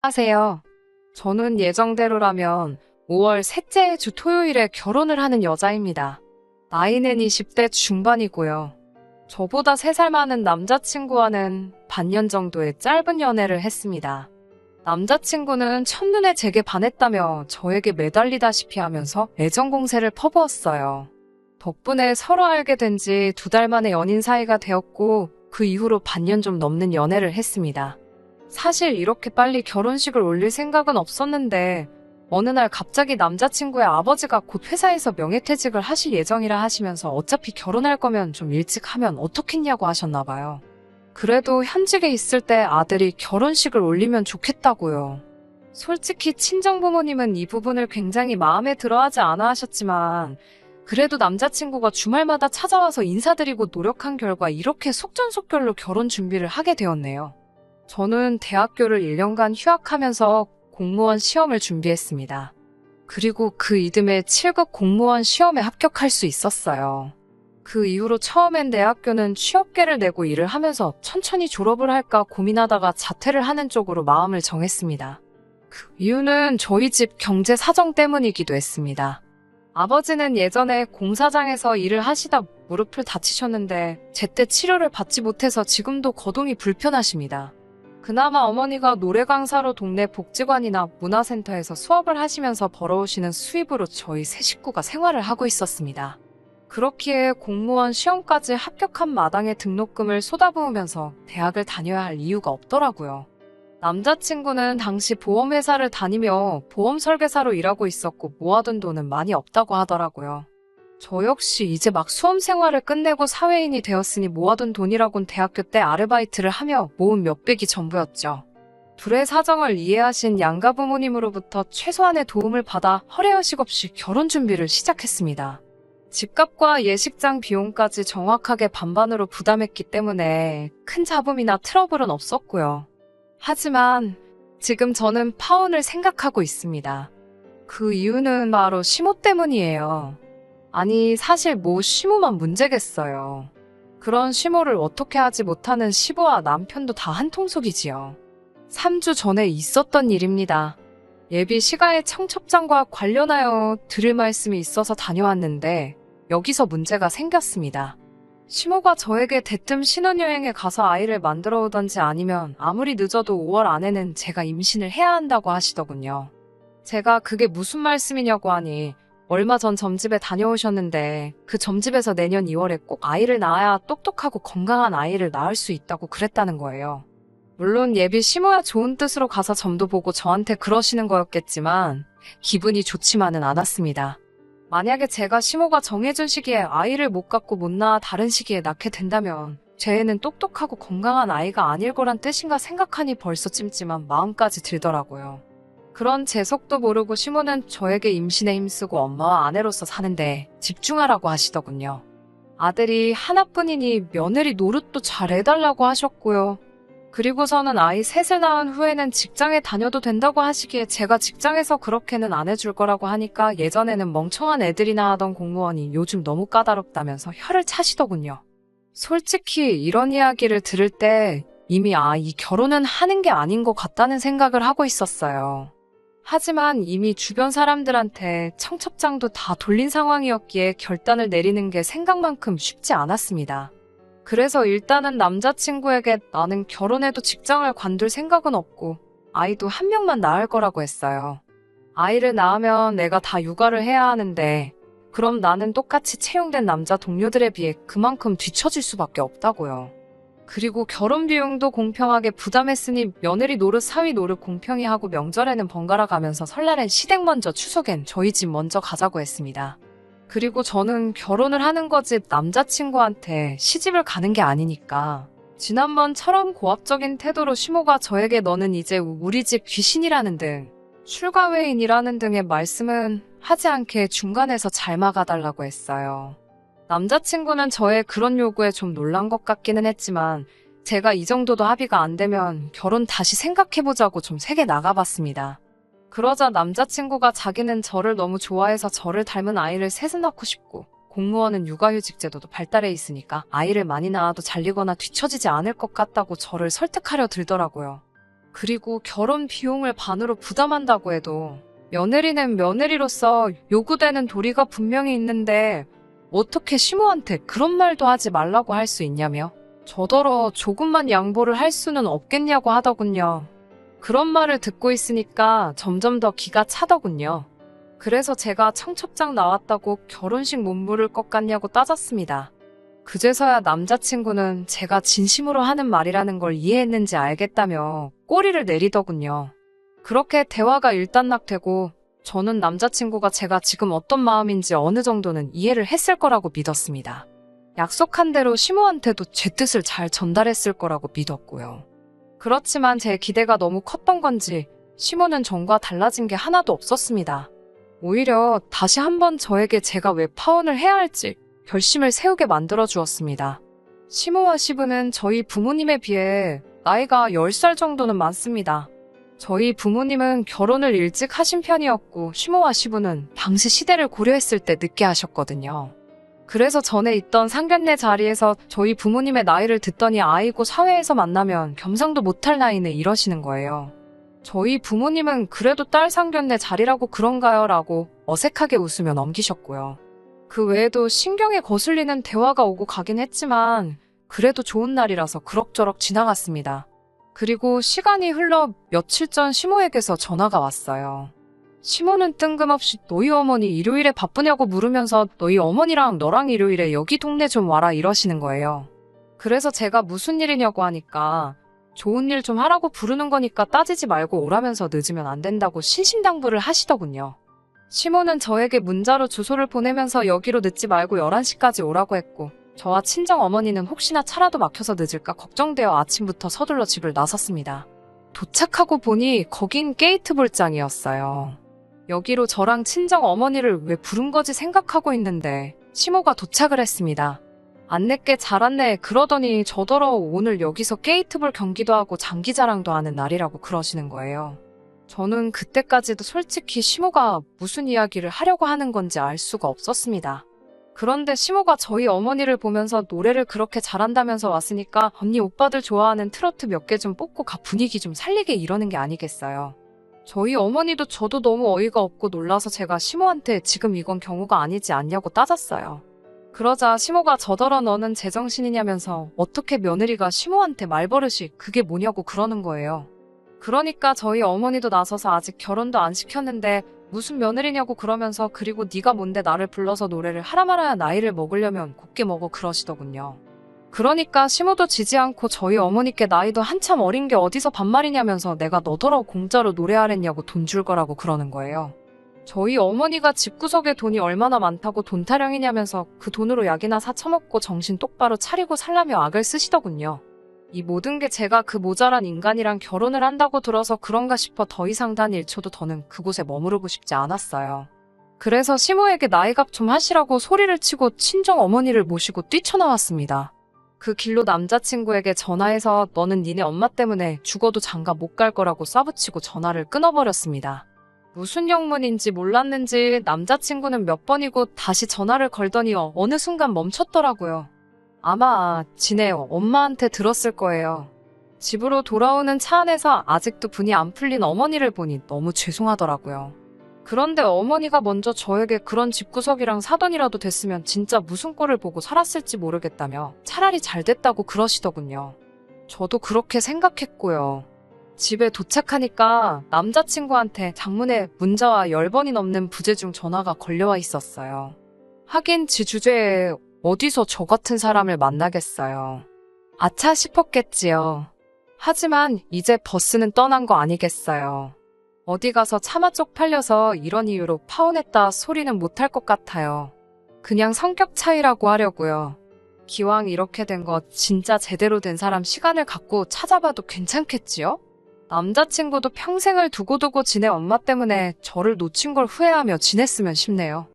하세요. 저는 예정대로라면 5월 셋째 주 토요일에 결혼을 하는 여자입니다. 나이는 20대 중반이고요. 저보다 3살 많은 남자친구와는 반년 정도의 짧은 연애를 했습니다. 남자친구는 첫눈에 제게 반했다며 저에게 매달리다시피 하면서 애정 공세를 퍼부었어요. 덕분에 서로 알게 된 지 2달 만에 연인 사이가 되었고 그 이후로 반년 좀 넘는 연애를 했습니다. 사실 이렇게 빨리 결혼식을 올릴 생각은 없었는데 어느 날 갑자기 남자친구의 아버지가 곧 회사에서 명예퇴직을 하실 예정이라 하시면서 어차피 결혼할 거면 좀 일찍 하면 어떻겠냐고 하셨나 봐요. 그래도 현직에 있을 때 아들이 결혼식을 올리면 좋겠다고요. 솔직히 친정부모님은 이 부분을 굉장히 마음에 들어하지 않아 하셨지만 그래도 남자친구가 주말마다 찾아와서 인사드리고 노력한 결과 이렇게 속전속결로 결혼 준비를 하게 되었네요. 저는 대학교를 1년간 휴학하면서 공무원 시험을 준비했습니다. 그리고 그 이듬해 7급 공무원 시험에 합격할 수 있었어요. 그 이후로 처음엔 대학교는 취업계를 내고 일을 하면서 천천히 졸업을 할까 고민하다가 자퇴를 하는 쪽으로 마음을 정했습니다. 그 이유는 저희 집 경제 사정 때문이기도 했습니다. 아버지는 예전에 공사장에서 일을 하시다 무릎을 다치셨는데 제때 치료를 받지 못해서 지금도 거동이 불편하십니다. 그나마 어머니가 노래 강사로 동네 복지관이나 문화센터에서 수업을 하시면서 벌어오시는 수입으로 저희 세 식구가 생활을 하고 있었습니다. 그렇기에 공무원 시험까지 합격한 마당에 등록금을 쏟아부으면서 대학을 다녀야 할 이유가 없더라고요. 남자친구는 당시 보험회사를 다니며 보험 설계사로 일하고 있었고 모아둔 돈은 많이 없다고 하더라고요. 저 역시 이제 막 수험 생활을 끝내고 사회인이 되었으니 모아둔 돈이라곤 대학교 때 아르바이트를 하며 모은 몇백이 전부였죠. 둘의 사정을 이해하신 양가 부모님으로부터 최소한의 도움을 받아 허례허식 없이 결혼 준비를 시작했습니다. 집값과 예식장 비용까지 정확하게 반반으로 부담했기 때문에 큰 잡음이나 트러블은 없었고요. 하지만 지금 저는 파혼을 생각하고 있습니다. 그 이유는 바로 시모 때문이에요. 아니 사실 뭐 시모만 문제겠어요. 그런 시모를 어떻게 하지 못하는 시부와 남편도 다 한통속이지요. 3주 전에 있었던 일입니다. 예비 시가의 청첩장과 관련하여 드릴 말씀이 있어서 다녀왔는데 여기서 문제가 생겼습니다. 시모가 저에게 대뜸 신혼여행에 가서 아이를 만들어 오던지 아니면 아무리 늦어도 5월 안에는 제가 임신을 해야 한다고 하시더군요. 제가 그게 무슨 말씀이냐고 하니 얼마 전 점집에 다녀오셨는데 그 점집에서 내년 2월에 꼭 아이를 낳아야 똑똑하고 건강한 아이를 낳을 수 있다고 그랬다는 거예요. 물론 예비 시모야 좋은 뜻으로 가서 점도 보고 저한테 그러시는 거였겠지만 기분이 좋지만은 않았습니다. 만약에 제가 시모가 정해준 시기에 아이를 못 갖고 못 낳아 다른 시기에 낳게 된다면 제 애는 똑똑하고 건강한 아이가 아닐 거란 뜻인가 생각하니 벌써 찜찜한 마음까지 들더라고요. 그런 제 속도 모르고 시모는 저에게 임신에 힘쓰고 엄마와 아내로서 사는데 집중하라고 하시더군요. 아들이 하나뿐이니 며느리 노릇도 잘 해달라고 하셨고요. 그리고서는 아이 셋을 낳은 후에는 직장에 다녀도 된다고 하시기에 제가 직장에서 그렇게는 안 해줄 거라고 하니까 예전에는 멍청한 애들이나 하던 공무원이 요즘 너무 까다롭다면서 혀를 차시더군요. 솔직히 이런 이야기를 들을 때 이미 이 결혼은 하는 게 아닌 것 같다는 생각을 하고 있었어요. 하지만 이미 주변 사람들한테 청첩장도 다 돌린 상황이었기에 결단을 내리는 게 생각만큼 쉽지 않았습니다. 그래서 일단은 남자친구에게 나는 결혼해도 직장을 관둘 생각은 없고 아이도 한 명만 낳을 거라고 했어요. 아이를 낳으면 내가 다 육아를 해야 하는데 그럼 나는 똑같이 채용된 남자 동료들에 비해 그만큼 뒤처질 수밖에 없다고요. 그리고 결혼 비용도 공평하게 부담했으니 며느리 노릇 사위 노릇 공평히 하고 명절에는 번갈아 가면서 설날엔 시댁 먼저 추석엔 저희 집 먼저 가자고 했습니다. 그리고 저는 결혼을 하는 거지 남자친구한테 시집을 가는 게 아니니까 지난번처럼 고압적인 태도로 시모가 저에게 너는 이제 우리 집 귀신이라는 등 출가 외인이라는 등의 말씀은 하지 않게 중간에서 잘 막아달라고 했어요. 남자친구는 저의 그런 요구에 좀 놀란 것 같기는 했지만 제가 이 정도도 합의가 안 되면 결혼 다시 생각해보자고 좀 세게 나가봤습니다. 그러자 남자친구가 자기는 저를 너무 좋아해서 저를 닮은 아이를 셋을 낳고 싶고 공무원은 육아휴직 제도도 발달해 있으니까 아이를 많이 낳아도 잘리거나 뒤처지지 않을 것 같다고 저를 설득하려 들더라고요. 그리고 결혼 비용을 반으로 부담한다고 해도 며느리는 며느리로서 요구되는 도리가 분명히 있는데 어떻게 시모한테 그런 말도 하지 말라고 할 수 있냐며 저더러 조금만 양보를 할 수는 없겠냐고 하더군요. 그런 말을 듣고 있으니까 점점 더 기가 차더군요. 그래서 제가 청첩장 나왔다고 결혼식 못 물을 것 같냐고 따졌습니다. 그제서야 남자친구는 제가 진심으로 하는 말이라는 걸 이해했는지 알겠다며 꼬리를 내리더군요. 그렇게 대화가 일단락되고 저는 남자친구가 제가 지금 어떤 마음인지 어느 정도는 이해를 했을 거라고 믿었습니다. 약속한 대로 시모한테도 제 뜻을 잘 전달했을 거라고 믿었고요. 그렇지만 제 기대가 너무 컸던 건지 시모는 전과 달라진 게 하나도 없었습니다. 오히려 다시 한번 저에게 제가 왜 파혼을 해야 할지 결심을 세우게 만들어 주었습니다. 시모와 시부는 저희 부모님에 비해 나이가 10살 정도는 많습니다. 저희 부모님은 결혼을 일찍 하신 편이었고 시모와 시부는 당시 시대를 고려했을 때 늦게 하셨거든요. 그래서 전에 있던 상견례 자리에서 저희 부모님의 나이를 듣더니 아이고 사회에서 만나면 겸상도 못할 나이네 이러시는 거예요. 저희 부모님은 그래도 딸 상견례 자리라고 그런가요? 라고 어색하게 웃으며 넘기셨고요. 그 외에도 신경에 거슬리는 대화가 오고 가긴 했지만 그래도 좋은 날이라서 그럭저럭 지나갔습니다. 그리고 시간이 흘러 며칠 전 시모에게서 전화가 왔어요. 시모는 뜬금없이 너희 어머니 일요일에 바쁘냐고 물으면서 너희 어머니랑 너랑 일요일에 여기 동네 좀 와라 이러시는 거예요. 그래서 제가 무슨 일이냐고 하니까 좋은 일 좀 하라고 부르는 거니까 따지지 말고 오라면서 늦으면 안 된다고 신신당부를 하시더군요. 시모는 저에게 문자로 주소를 보내면서 여기로 늦지 말고 11시까지 오라고 했고 저와 친정 어머니는 혹시나 차라도 막혀서 늦을까 걱정되어 아침부터 서둘러 집을 나섰습니다. 도착하고 보니 거긴 게이트볼장이었어요. 여기로 저랑 친정 어머니를 왜 부른 거지 생각하고 있는데 시모가 도착을 했습니다. 안 냈게 잘 왔네 그러더니 저더러 오늘 여기서 게이트볼 경기도 하고 장기자랑도 하는 날이라고 그러시는 거예요. 저는 그때까지도 솔직히 시모가 무슨 이야기를 하려고 하는 건지 알 수가 없었습니다. 그런데 시모가 저희 어머니를 보면서 노래를 그렇게 잘한다면서 왔으니까 언니 오빠들 좋아하는 트로트 몇 개 좀 뽑고 가 분위기 좀 살리게 이러는 게 아니겠어요. 저희 어머니도 저도 너무 어이가 없고 놀라서 제가 시모한테 지금 이건 경우가 아니지 않냐고 따졌어요. 그러자 시모가 저더러 너는 제정신이냐면서 어떻게 며느리가 시모한테 말버릇이 그게 뭐냐고 그러는 거예요. 그러니까 저희 어머니도 나서서 아직 결혼도 안 시켰는데 무슨 며느리냐고 그러면서 그리고 네가 뭔데 나를 불러서 노래를 하라 말아야 나이를 먹으려면 곱게 먹어 그러시더군요. 그러니까 시모도 지지 않고 저희 어머니께 나이도 한참 어린 게 어디서 반말이냐면서 내가 너더러 공짜로 노래하랬냐고 돈 줄 거라고 그러는 거예요. 저희 어머니가 집구석에 돈이 얼마나 많다고 돈 타령이냐면서 그 돈으로 약이나 사 처먹고 정신 똑바로 차리고 살라며 악을 쓰시더군요. 이 모든 게 제가 그 모자란 인간이랑 결혼을 한다고 들어서 그런가 싶어 더 이상 단 1초도 더는 그곳에 머무르고 싶지 않았어요. 그래서 시모에게 나이값 좀 하시라고 소리를 치고 친정 어머니를 모시고 뛰쳐나왔습니다. 그 길로 남자친구에게 전화해서 너는 니네 엄마 때문에 죽어도 장가 못 갈 거라고 쏴붙이고 전화를 끊어버렸습니다. 무슨 영문인지 몰랐는지 남자친구는 몇 번이고 다시 전화를 걸더니 어느 순간 멈췄더라고요. 아마 지네 엄마한테 들었을 거예요. 집으로 돌아오는 차 안에서 아직도 분이 안 풀린 어머니를 보니 너무 죄송하더라고요. 그런데 어머니가 먼저 저에게 그런 집구석이랑 사돈이라도 됐으면 진짜 무슨 꼴을 보고 살았을지 모르겠다며 차라리 잘 됐다고 그러시더군요. 저도 그렇게 생각했고요. 집에 도착하니까 남자친구한테 장문의 문자와 10번이 넘는 부재중 전화가 걸려와 있었어요. 하긴 지 주제에 어디서 저 같은 사람을 만나겠어요. 아차 싶었겠지요. 하지만 이제 버스는 떠난 거 아니겠어요. 어디 가서 차마 쪽팔려서 이런 이유로 파혼했다 소리는 못할 것 같아요. 그냥 성격 차이라고 하려고요. 기왕 이렇게 된 거 진짜 제대로 된 사람 시간을 갖고 찾아봐도 괜찮겠지요? 남자친구도 평생을 두고두고 지내 엄마 때문에 저를 놓친 걸 후회하며 지냈으면 싶네요.